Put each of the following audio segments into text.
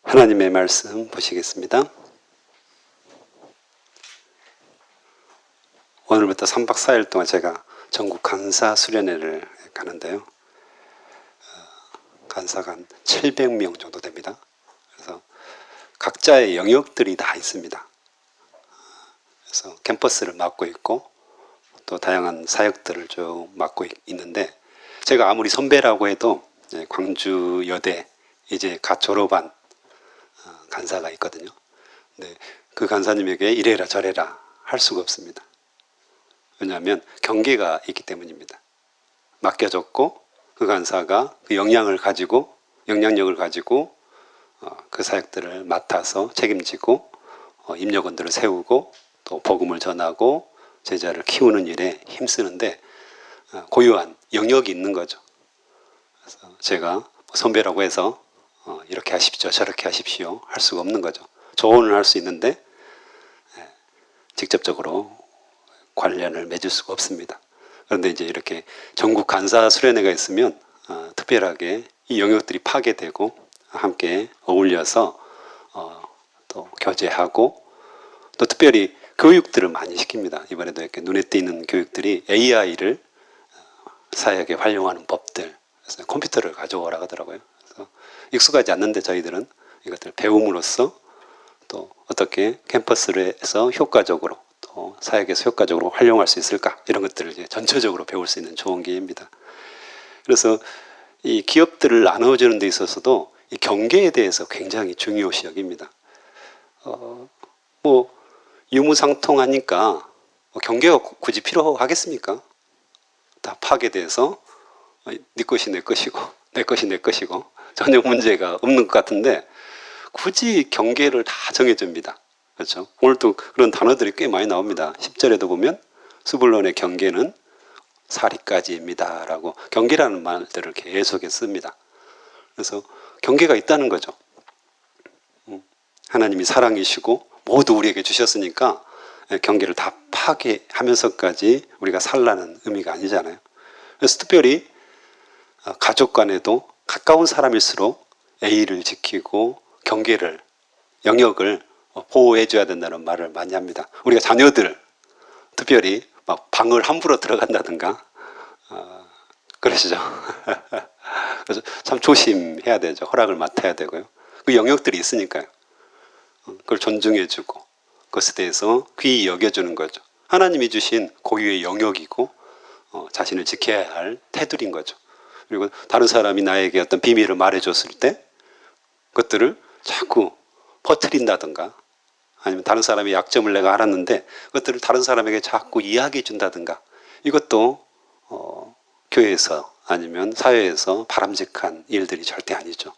하나님의 말씀 보시겠습니다. 오늘부터 3박 4일 동안 제가 전국 간사 수련회를 가는데요. 간사가 한 700명 정도 됩니다. 그래서 각자의 영역들이 다 있습니다. 그래서 캠퍼스를 맡고 있고 또 다양한 사역들을 쭉 맡고 있는데, 제가 아무리 선배라고 해도 광주 여대 이제 갓 졸업한 간사가 있거든요. 근데 그 간사님에게 이래라 저래라 할 수가 없습니다. 왜냐하면 경계가 있기 때문입니다. 맡겨졌고 그 간사가 그 역량력을 가지고 그 사역들을 맡아서 책임지고 임역원들을 세우고 또 복음을 전하고 제자를 키우는 일에 힘쓰는데 고유한 영역이 있는 거죠. 그래서 제가 선배라고 해서 이렇게 하십시오 저렇게 하십시오 할 수가 없는 거죠. 조언을 할 수 있는데 직접적으로 관련을 맺을 수가 없습니다. 그런데 이제 이렇게 전국 간사 수련회가 있으면 특별하게 이 영역들이 파괴되고 함께 어울려서 또 교제하고 또 특별히 교육들을 많이 시킵니다. 이번에도 이렇게 눈에 띄는 교육들이 AI를 사역에 활용하는 법들, 그래서 컴퓨터를 가져오라 하더라고요. 그래서 익숙하지 않는데 저희들은 이것들을 배움으로써 또 어떻게 캠퍼스에서 효과적으로 또 사역에서 효과적으로 활용할 수 있을까, 이런 것들을 이제 전체적으로 배울 수 있는 좋은 기회입니다. 그래서 이 기업들을 나눠주는 데 있어서도 이 경계에 대해서 굉장히 중요시 여깁니다. 뭐 유무상통하니까 경계가 굳이 필요하겠습니까? 다 파괴돼서 네 것이 내 것이고 내 것이 내 것이고 전혀 문제가 없는 것 같은데 굳이 경계를 다 정해줍니다. 그렇죠? 오늘도 그런 단어들이 꽤 많이 나옵니다. 10절에도 보면 수불론의 경계는 사리까지입니다 라고 경계라는 말들을 계속해 씁니다. 그래서 경계가 있다는 거죠. 하나님이 사랑이시고 모두 우리에게 주셨으니까 경계를 다 파괴하면서까지 우리가 살라는 의미가 아니잖아요. 그래서 특별히 가족 간에도 가까운 사람일수록 예의를 지키고 경계를, 영역을 보호해 줘야 된다는 말을 많이 합니다. 우리가 자녀들 특별히 막 방을 함부로 들어간다든가 그러시죠. 그래서 참 조심해야 되죠. 허락을 맡아야 되고요. 그 영역들이 있으니까요. 그걸 존중해 주고 그것에 대해서 귀히 여겨주는 거죠. 하나님이 주신 고유의 영역이고 자신을 지켜야 할 테두리인 거죠. 그리고 다른 사람이 나에게 어떤 비밀을 말해줬을 때 그것들을 자꾸 퍼뜨린다든가, 아니면 다른 사람의 약점을 내가 알았는데 그것들을 다른 사람에게 자꾸 이야기해 준다든가, 이것도 교회에서 아니면 사회에서 바람직한 일들이 절대 아니죠.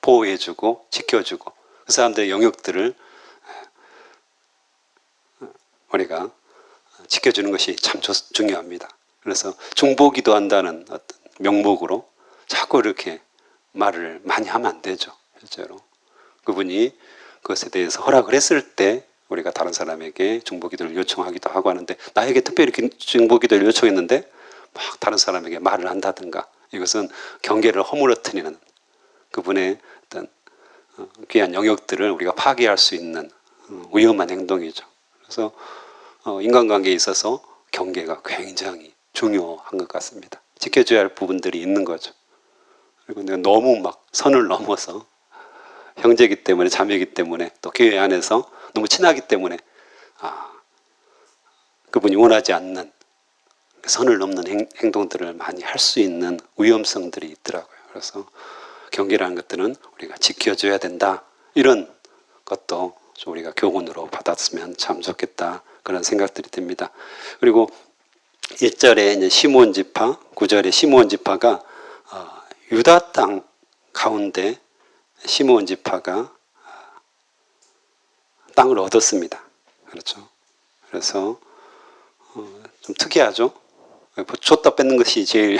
보호해주고 지켜주고 그 사람들의 영역들을 우리가 지켜주는 것이 참 중요합니다. 그래서 중보기도 한다는 어떤 명목으로 자꾸 이렇게 말을 많이 하면 안 되죠. 실제로 그분이 그것에 대해서 허락을 했을 때 우리가 다른 사람에게 중보기도를 요청하기도 하고 하는데, 나에게 특별히 중보기도를 요청했는데 막 다른 사람에게 말을 한다든가, 이것은 경계를 허물어뜨리는 그분의 어떤 귀한 영역들을 우리가 파괴할 수 있는 위험한 행동이죠. 그래서 인간관계에 있어서 경계가 굉장히 중요한 것 같습니다. 지켜줘야 할 부분들이 있는 거죠. 그리고 내가 너무 막 선을 넘어서 형제이기 때문에, 자매이기 때문에, 또 교회 안에서 너무 친하기 때문에 그분이 원하지 않는 선을 넘는 행동들을 많이 할 수 있는 위험성들이 있더라고요. 그래서 경계라는 것들은 우리가 지켜줘야 된다, 이런 것도 좀 우리가 교훈으로 받았으면 참 좋겠다, 그런 생각들이 듭니다. 그리고 1절에 이제 시므온 지파, 9절에 시므온 지파가 유다 땅 가운데 시므온 지파가 땅을 얻었습니다. 그렇죠. 그래서 좀 특이하죠. 줬다 뺏는 것이 제일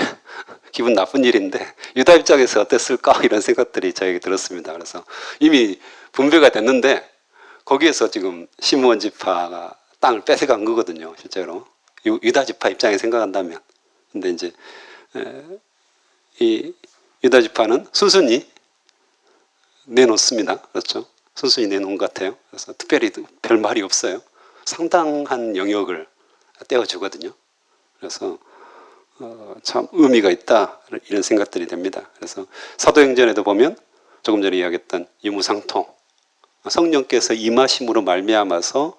기분 나쁜 일인데 유다 입장에서 어땠을까, 이런 생각들이 저에게 들었습니다. 그래서 이미 분배가 됐는데 거기에서 지금 시므온 지파가 땅을 뺏어간 거거든요. 실제로 유다 지파 입장에 생각한다면. 근데 이제 이 유다 지파는 순순히 내놓습니다. 그렇죠? 순순히 내놓은 것 같아요. 그래서 특별히 별 말이 없어요. 상당한 영역을 떼어주거든요. 그래서 참 의미가 있다 이런 생각들이 됩니다. 그래서 사도행전에도 보면 조금 전에 이야기했던 유무상통, 성령께서 임하심으로 말미암아서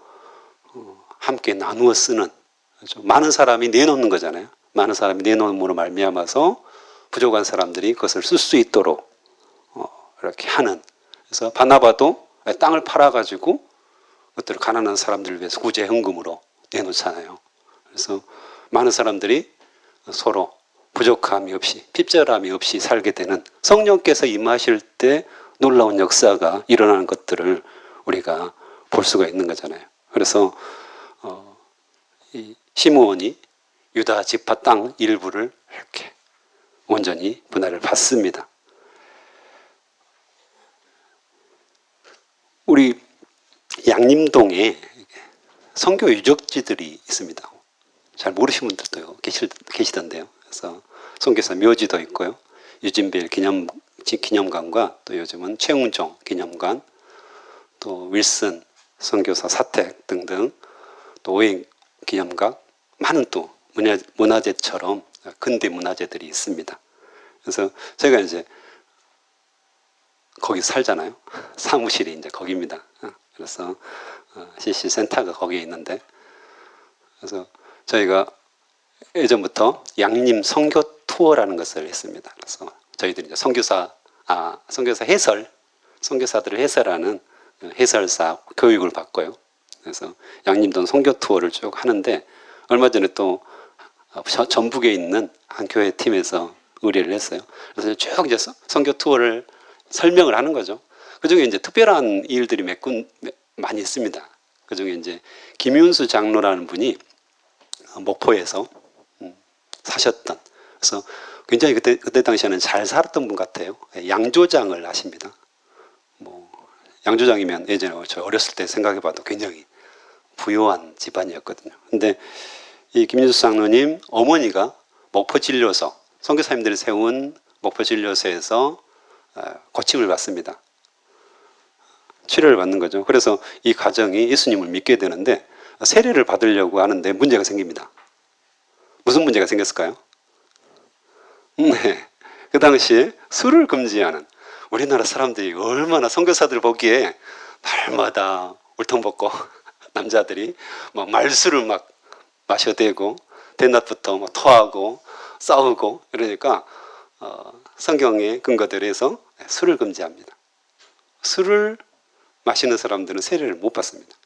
함께 나누어 쓰는, 그렇죠? 많은 사람이 내놓는 거잖아요. 많은 사람이 내놓음으로 말미암아서 부족한 사람들이 그것을 쓸 수 있도록 이렇게 하는. 그래서 바나바도 땅을 팔아가지고 그것들을 가난한 사람들을 위해서 구제 헌금으로 내놓잖아요. 그래서 많은 사람들이 서로 부족함이 없이, 핍절함이 없이 살게 되는, 성령께서 임하실 때 놀라운 역사가 일어나는 것들을 우리가 볼 수가 있는 거잖아요. 그래서 이 시므온이 유다 지파 땅 일부를 이렇게 온전히 분할을 받습니다. 우리 양림동에 선교 유적지들이 있습니다. 잘 모르시는 분들도 계시던데요. 그래서 선교사 묘지도 있고요. 유진벨 기념관과 또 요즘은 최웅종 기념관, 또 윌슨 선교사 사택 등등, 또 오행 기념관, 많은 또 문화재처럼 근대 문화재들이 있습니다. 그래서 제가 이제 거기 살잖아요. 사무실이 이제 거기입니다. 그래서 CC 센터가 거기에 있는데, 그래서 저희가 예전부터 양림 선교 투어라는 것을 했습니다. 그래서 저희들이 이제 선교사 해설, 선교사들을 해설하는 해설사 교육을 받고요. 그래서 양림동 선교 투어를 쭉 하는데, 얼마 전에 또 전북에 있는 한 교회 팀에서 의뢰를 했어요. 그래서 쭉 이제 선교 투어를 설명을 하는 거죠. 그 중에 이제 특별한 일들이 몇 군 많이 있습니다. 그 중에 이제 김윤수 장로라는 분이 목포에서 사셨던, 그래서 굉장히 그때 당시에는 잘 살았던 분 같아요. 양조장을 하십니다. 뭐 양조장이면 예전에 저 어렸을 때 생각해봐도 굉장히 부유한 집안이었거든요. 근데 이 김윤수 장로님 어머니가 목포진료소, 선교사님들이 세운 목포진료소에서 고침을 받습니다. 치료를 받는 거죠. 그래서 이 가정이 예수님을 믿게 되는데 세례를 받으려고 하는데 문제가 생깁니다. 무슨 문제가 생겼을까요? 네, 그 당시에 술을 금지하는, 우리나라 사람들이 얼마나 선교사들 보기에 날마다 울통벗고 남자들이 막 말술을 막 마셔대고 대낮부터 막 토하고 싸우고 이러니까 성경의 근거들에서 술을 금지합니다. 술을 마시는 사람들은 세례를 못 받습니다.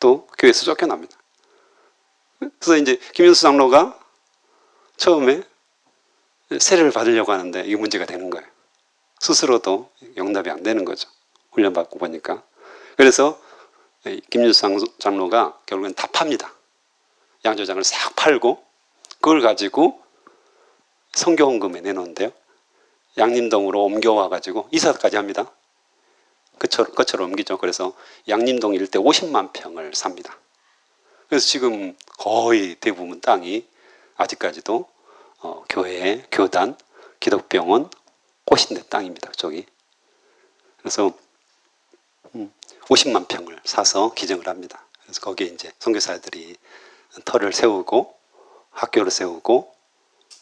또 교회에서 쫓겨납니다. 그래서 이제 김윤수 장로가 처음에 세례를 받으려고 하는데 이게 문제가 되는 거예요. 스스로도 용납이 안 되는 거죠. 훈련받고 보니까. 그래서 김윤수 장로가 결국엔 다 팝니다. 양조장을 싹 팔고 그걸 가지고 선교헌금에 내놓는데요. 양림동으로 옮겨와 가지고 이사까지 합니다. 그처럼 옮기죠. 그래서 양림동 일대 50만 평을 삽니다. 그래서 지금 거의 대부분 땅이 아직까지도 교회, 교단, 기독병원, 꽃인대 땅입니다. 그쪽이. 그래서 50만 평을 사서 기증을 합니다. 그래서 거기에 이제 선교사들이 터를 세우고 학교를 세우고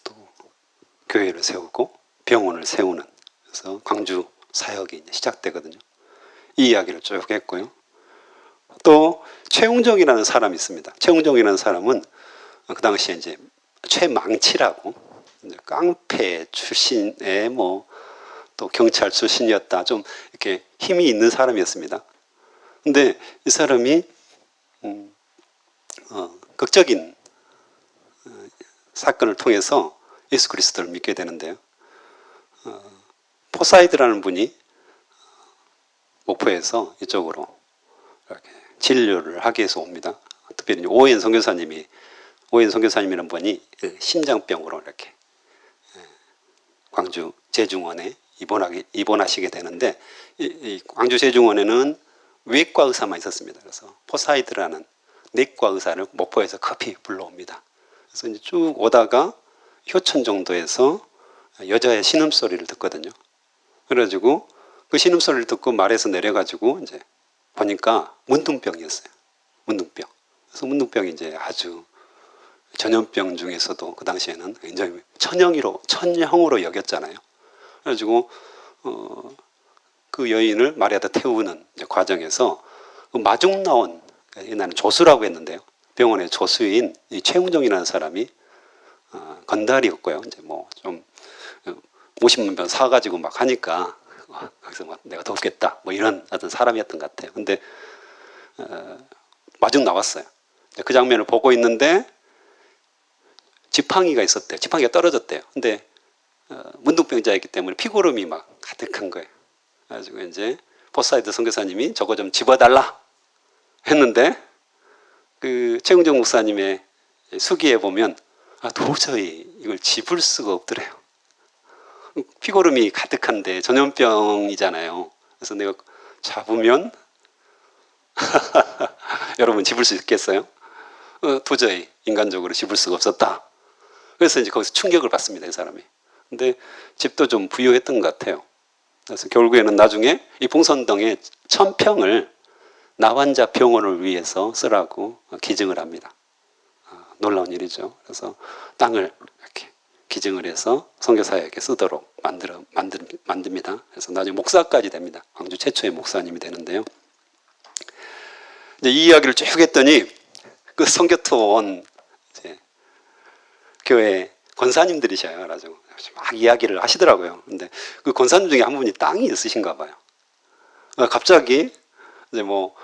또 교회를 세우고 병원을 세우는, 그래서 광주 사역이 이제 시작되거든요. 이 이야기를 쭉 했고요. 또 최웅정이라는 사람이 있습니다. 최웅정이라는 사람은 그 당시에 이제 최망치라고, 이제 깡패 출신의 뭐 또 경찰 출신이었다. 좀 이렇게 힘이 있는 사람이었습니다. 근데 이 사람이 극적인 사건을 통해서 예수 그리스도를 믿게 되는데요. 포사이드라는 분이 목포에서 이쪽으로 이렇게 진료를 하기 위해서 옵니다. 특별히 오웬 선교사님이라는 분이 심장병으로 이렇게 광주 제중원에 입원하시게 되는데, 이 광주 제중원에는 외과 의사만 있었습니다. 그래서 포사이드라는 내과 의사를 목포에서 급히 불러옵니다. 그래서 이제 쭉 오다가 효천 정도에서 여자의 신음소리를 듣거든요. 그래가지고 그 신음소리를 듣고 말에서 내려가지고 이제 보니까 문둥병이었어요. 문둥병. 그래서 문둥병이 이제 아주 전염병 중에서도 그 당시에는 굉장히 천형으로 여겼잖아요. 그래가지고 그 여인을 말에다 태우는 과정에서 그 마중 나온, 옛날에는 조수라고 했는데요. 병원의 조수인 이 최웅정이라는 사람이 건달이었고요. 이제 뭐 좀 50만 병 사가지고 막 하니까 거기서 막 내가 돕겠다 뭐 이런 어떤 사람이었던 것 같아요. 근데 마중 나왔어요. 그 장면을 보고 있는데 지팡이가 있었대요. 지팡이가 떨어졌대요. 근데 문둥병자였기 때문에 피고름이 막 가득한 거예요. 그래가지고 이제 포사이드 선교사님이 저거 좀 집어달라 했는데 그 최웅정 목사님의 수기에 보면 도저히 이걸 집을 수가 없더래요. 피고름이 가득한데 전염병이잖아요. 그래서 내가 잡으면 여러분 집을 수 있겠어요? 도저히 인간적으로 집을 수가 없었다. 그래서 이제 거기서 충격을 받습니다, 이 사람이. 근데 집도 좀 부유했던 것 같아요. 그래서 결국에는 나중에 이 봉선동에 1000평을 나환자 병원을 위해서 쓰라고 기증을 합니다. 놀라운 일이죠. 그래서 땅을 이렇게 기증을 해서 선교사에게 쓰도록 만듭니다. 그래서 나중에 목사까지 됩니다. 광주 최초의 목사님이 되는데요. 이제 이 이야기를 쭉 했더니 그 선교토원 교회 권사님들이셔요. 그래가지고 막 이야기를 하시더라고요. 근데 그 권사님 중에 한 분이 땅이 있으신가 봐요. 갑자기 이제 뭐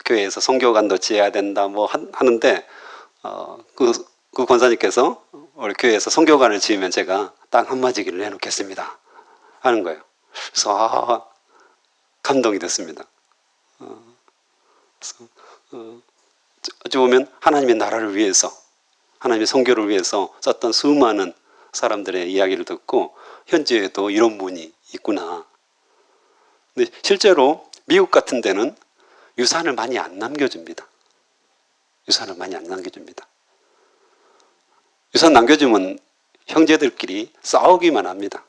교회에서 선교관도 지어야 된다 뭐 하는데 그 권사님께서 우리 교회에서 선교관을 지으면 제가 땅 한마디기를 내놓겠습니다 하는 거예요. 그래서 감동이 됐습니다. 그래서 어찌 보면 하나님의 나라를 위해서, 하나님의 선교를 위해서 썼던 수많은 사람들의 이야기를 듣고 현지에도 이런 분이 있구나. 근데 실제로 미국 같은 데는 유산을 많이 안 남겨줍니다. 유산을 많이 안 남겨줍니다. 유산 남겨주면 형제들끼리 싸우기만 합니다.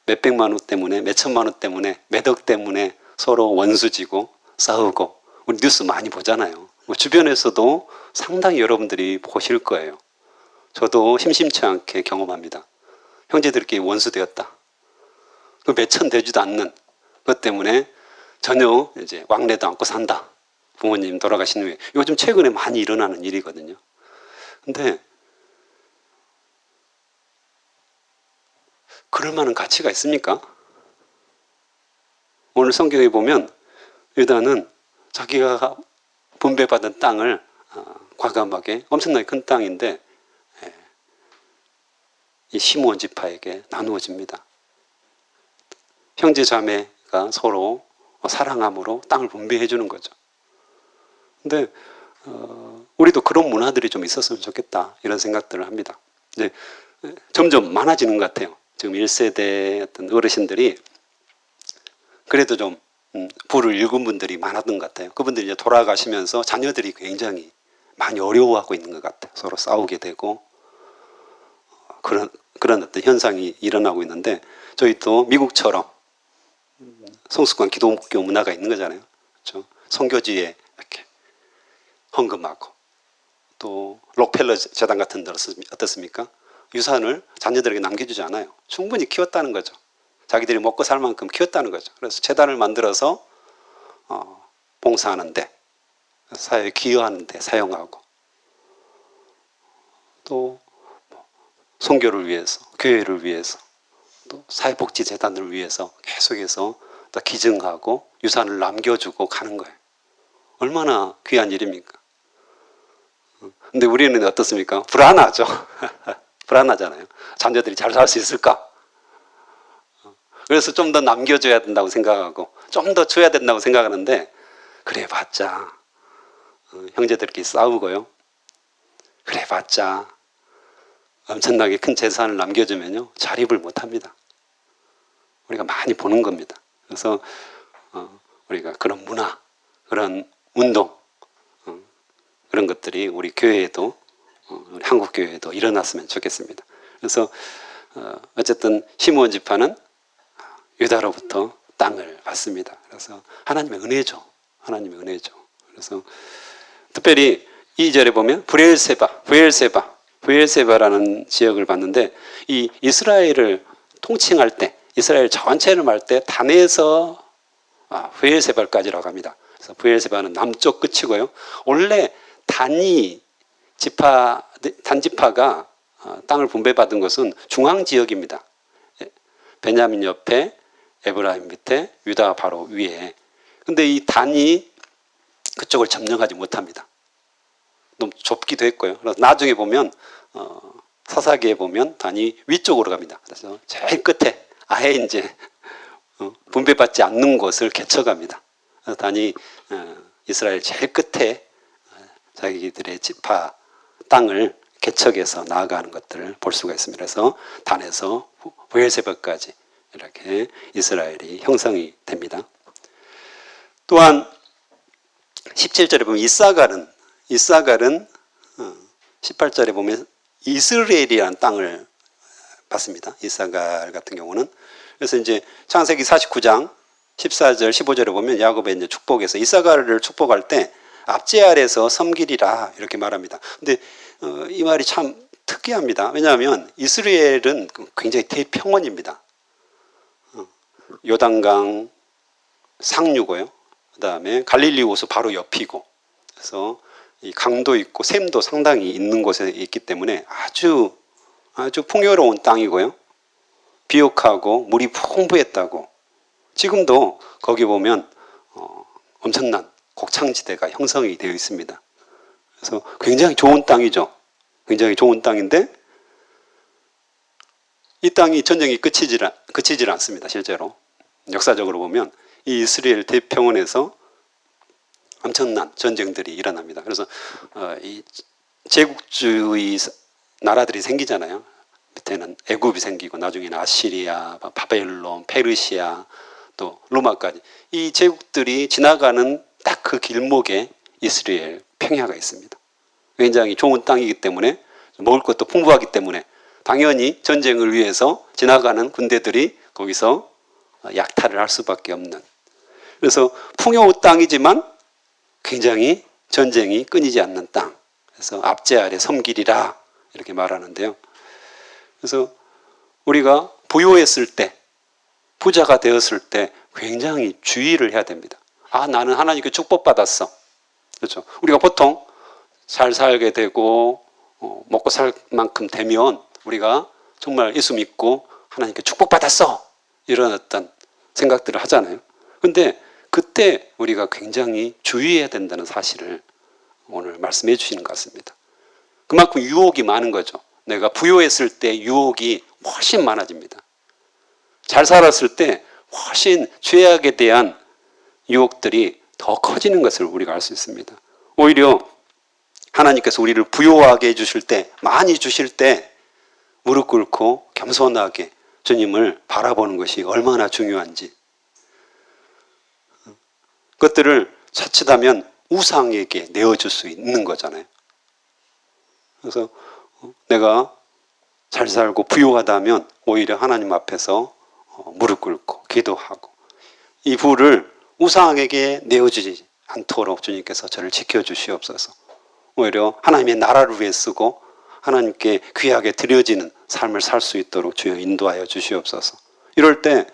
몇백만 원 때문에, 몇천만 원 때문에, 몇 억 때문에 서로 원수지고 싸우고, 우리 뉴스 많이 보잖아요. 주변에서도 상당히 여러분들이 보실 거예요. 저도 심심치 않게 경험합니다. 형제들끼리 원수되었다. 그 몇천 되지도 않는 것 때문에 전혀 이제 왕래도 않고 산다. 부모님 돌아가신 후에. 요즘 최근에 많이 일어나는 일이거든요. 근데 그럴 만한 가치가 있습니까? 오늘 성경에 보면 유다는 자기가 분배받은 땅을 과감하게, 엄청나게 큰 땅인데 이 시므온 지파에게 나누어집니다. 형제 자매가 서로 사랑함으로 땅을 분배해 주는 거죠. 근데 우리도 그런 문화들이 좀 있었으면 좋겠다 이런 생각들을 합니다. 이제 점점 많아지는 것 같아요. 지금 1세대 어떤 어르신들이 그래도 좀 부를 읽은 분들이 많았던 것 같아요. 그분들이 이제 돌아가시면서 자녀들이 굉장히 많이 어려워하고 있는 것 같아요. 서로 싸우게 되고 그런 어떤 현상이 일어나고 있는데, 저희도 미국처럼 성숙한 기독교 문화가 있는 거잖아요. 그렇죠? 선교지에 이렇게 헌금하고, 또 록펠러 재단 같은 데 어떻습니까? 유산을 자녀들에게 남겨주지 않아요. 충분히 키웠다는 거죠. 자기들이 먹고 살 만큼 키웠다는 거죠. 그래서 재단을 만들어서 봉사하는데, 사회에 기여하는데 사용하고, 또 선교를 위해서, 교회를 위해서, 또 사회복지재단을 위해서 계속해서 또 기증하고 유산을 남겨주고 가는 거예요. 얼마나 귀한 일입니까? 근데 우리는 어떻습니까? 불안하죠. 불안하잖아요. 자녀들이 잘 살 수 있을까? 그래서 좀 더 남겨줘야 된다고 생각하고 좀 더 줘야 된다고 생각하는데, 그래 봤자 형제들끼리 싸우고요. 그래 봤자 엄청나게 큰 재산을 남겨주면요, 자립을 못합니다. 우리가 많이 보는 겁니다. 그래서 우리가 그런 문화, 그런 운동, 그런 것들이 우리 교회에도, 우리 한국 교회에도 일어났으면 좋겠습니다. 그래서 어쨌든 시므온 지파는 유다로부터 땅을 받습니다. 그래서 하나님의 은혜죠. 하나님의 은혜죠. 그래서 특별히 2절에 보면 브엘세바라는 지역을 봤는데 이 이스라엘을 통칭할 때 이스라엘 전체를 말 때 단에서 브엘세바까지라고 합니다. 그래서 브엘세바는 남쪽 끝이고요. 원래 단지파가 땅을 분배받은 것은 중앙 지역입니다. 베냐민 옆에 에브라임 밑에 유다 바로 위에. 근데 이 단이 그쪽을 점령하지 못합니다. 너무 좁기도 했고요. 그래서 나중에 보면 사사기에 보면 단이 위쪽으로 갑니다. 그래서 제일 끝에 아예 이제 분배받지 않는 곳을 개척합니다. 그래서 단이 이스라엘 제일 끝에 자기들의 지파 땅을 개척해서 나아가는 것들을 볼 수가 있습니다. 그래서 단에서 브엘세바까지 이렇게 이스라엘이 형성이 됩니다. 또한 17절에 보면 이사갈은 18절에 보면 이스라엘이라는 땅을 받습니다. 이사갈 같은 경우는. 그래서 이제 창세기 49장 14절 15절에 보면 야곱의 이제 축복에서 이사갈을 축복할 때 앞제 아래서 섬기리라 이렇게 말합니다. 근데 이 말이 참 특이합니다. 왜냐하면 이스라엘은 굉장히 대평원입니다. 요단강 상류고요. 그 다음에 갈릴리 호수 바로 옆이고, 그래서 이 강도 있고 샘도 상당히 있는 곳에 있기 때문에 아주 풍요로운 땅이고요. 비옥하고 물이 풍부했다고. 지금도 거기 보면 엄청난 곡창지대가 형성이 되어 있습니다. 그래서 굉장히 좋은 땅이죠. 굉장히 좋은 땅인데 이 땅이 전쟁이 그치질 않습니다. 실제로 역사적으로 보면 이 이스라엘 대평원에서 엄청난 전쟁들이 일어납니다. 그래서 이 제국주의 나라들이 생기잖아요. 밑에는 애굽이 생기고 나중에는 아시리아, 바벨론, 페르시아, 또 로마까지 이 제국들이 지나가는 딱 그 길목에 이스라엘 평야가 있습니다. 굉장히 좋은 땅이기 때문에 먹을 것도 풍부하기 때문에 당연히 전쟁을 위해서 지나가는 군대들이 거기서 약탈을 할 수밖에 없는, 그래서 풍요의 땅이지만 굉장히 전쟁이 끊이지 않는 땅. 그래서 앞제 아래 섬기리라 이렇게 말하는데요. 그래서 우리가 부유했을 때, 부자가 되었을 때 굉장히 주의를 해야 됩니다. 나는 하나님께 축복받았어. 그렇죠. 우리가 보통 잘 살게 되고 먹고 살 만큼 되면 우리가 정말 예수 믿고 하나님께 축복받았어 이런 어떤 생각들을 하잖아요. 근데 그때 우리가 굉장히 주의해야 된다는 사실을 오늘 말씀해 주시는 것 같습니다. 그만큼 유혹이 많은 거죠. 내가 부유했을 때 유혹이 훨씬 많아집니다. 잘 살았을 때 훨씬 죄악에 대한 유혹들이 더 커지는 것을 우리가 알 수 있습니다. 오히려 하나님께서 우리를 부유하게 해주실 때, 많이 주실 때 무릎 꿇고 겸손하게 주님을 바라보는 것이 얼마나 중요한지, 그것들을 자칫하면 우상에게 내어줄 수 있는 거잖아요. 그래서 내가 잘 살고 부유하다면 오히려 하나님 앞에서 무릎 꿇고 기도하고 이 부를 우상에게 내어주지 않도록 주님께서 저를 지켜주시옵소서. 오히려 하나님의 나라를 위해 쓰고 하나님께 귀하게 드려지는 삶을 살 수 있도록 주여 인도하여 주시옵소서. 이럴 때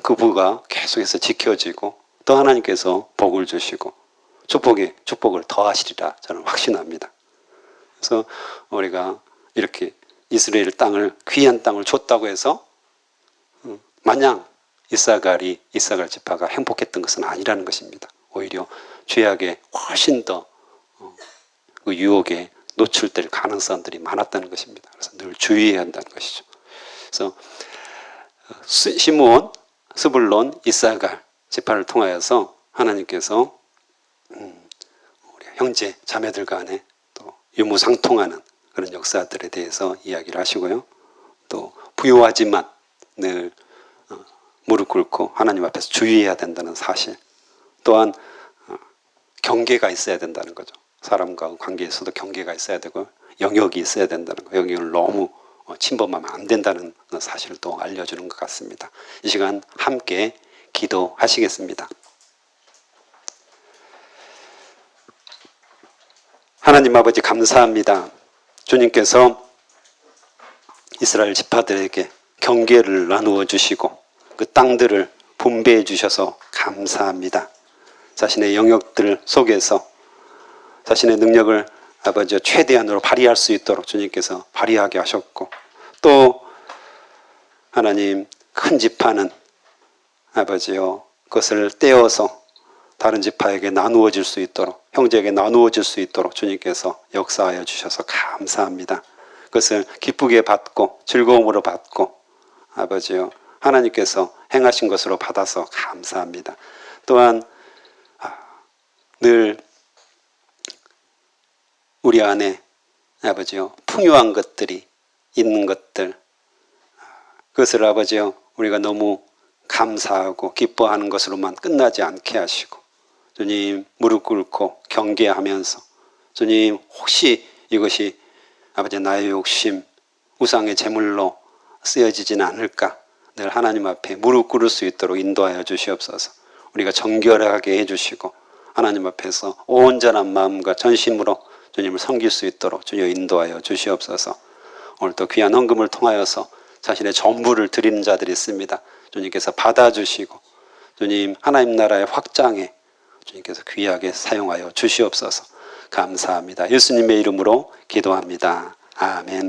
그 부가 계속해서 지켜지고 또 하나님께서 복을 주시고 축복을 더하시리라 저는 확신합니다. 그래서 우리가 이렇게 이스라엘 땅을, 귀한 땅을 줬다고 해서 마냥 이사갈 지파가 행복했던 것은 아니라는 것입니다. 오히려 죄악에 훨씬 더 그 유혹에 노출될 가능성들이 많았다는 것입니다. 그래서 늘 주의해야 한다는 것이죠. 그래서 시므온, 스불론, 이사갈 지파를 통하여서 하나님께서 우리 형제 자매들 간에 또 유무상통하는 그런 역사들에 대해서 이야기를 하시고요. 또 부유하지만 늘 무릎 꿇고 하나님 앞에서 주의해야 된다는 사실, 또한 경계가 있어야 된다는 거죠. 사람과 관계에서도 경계가 있어야 되고 영역이 있어야 된다는 거, 영역을 너무 침범하면 안 된다는 사실을 또 알려주는 것 같습니다. 이 시간 함께 기도하시겠습니다. 하나님 아버지 감사합니다. 주님께서 이스라엘 지파들에게 경계를 나누어 주시고 그 땅들을 분배해 주셔서 감사합니다. 자신의 영역들 속에서 자신의 능력을 아버지 최대한으로 발휘할 수 있도록 주님께서 발휘하게 하셨고, 또 하나님 큰 지파는 아버지요 그것을 떼어서 다른 지파에게 나누어질 수 있도록, 형제에게 나누어질 수 있도록 주님께서 역사하여 주셔서 감사합니다. 그것을 기쁘게 받고 즐거움으로 받고 아버지요 하나님께서 행하신 것으로 받아서 감사합니다. 또한 늘 우리 안에 아버지요 풍요한 것들이 있는 것들, 그것을 아버지요 우리가 너무 감사하고 기뻐하는 것으로만 끝나지 않게 하시고, 주님 무릎 꿇고 경계하면서 주님 혹시 이것이 아버지 나의 욕심 우상의 제물로 쓰여지지는 않을까, 늘 하나님 앞에 무릎 꿇을 수 있도록 인도하여 주시옵소서. 우리가 정결하게 해주시고 하나님 앞에서 온전한 마음과 전심으로 주님을 섬길 수 있도록 주여 인도하여 주시옵소서. 오늘도 귀한 헌금을 통하여서 자신의 전부를 드리는 자들이 있습니다. 주님께서 받아주시고 주님 하나님 나라의 확장에 주님께서 귀하게 사용하여 주시옵소서. 감사합니다. 예수님의 이름으로 기도합니다. 아멘.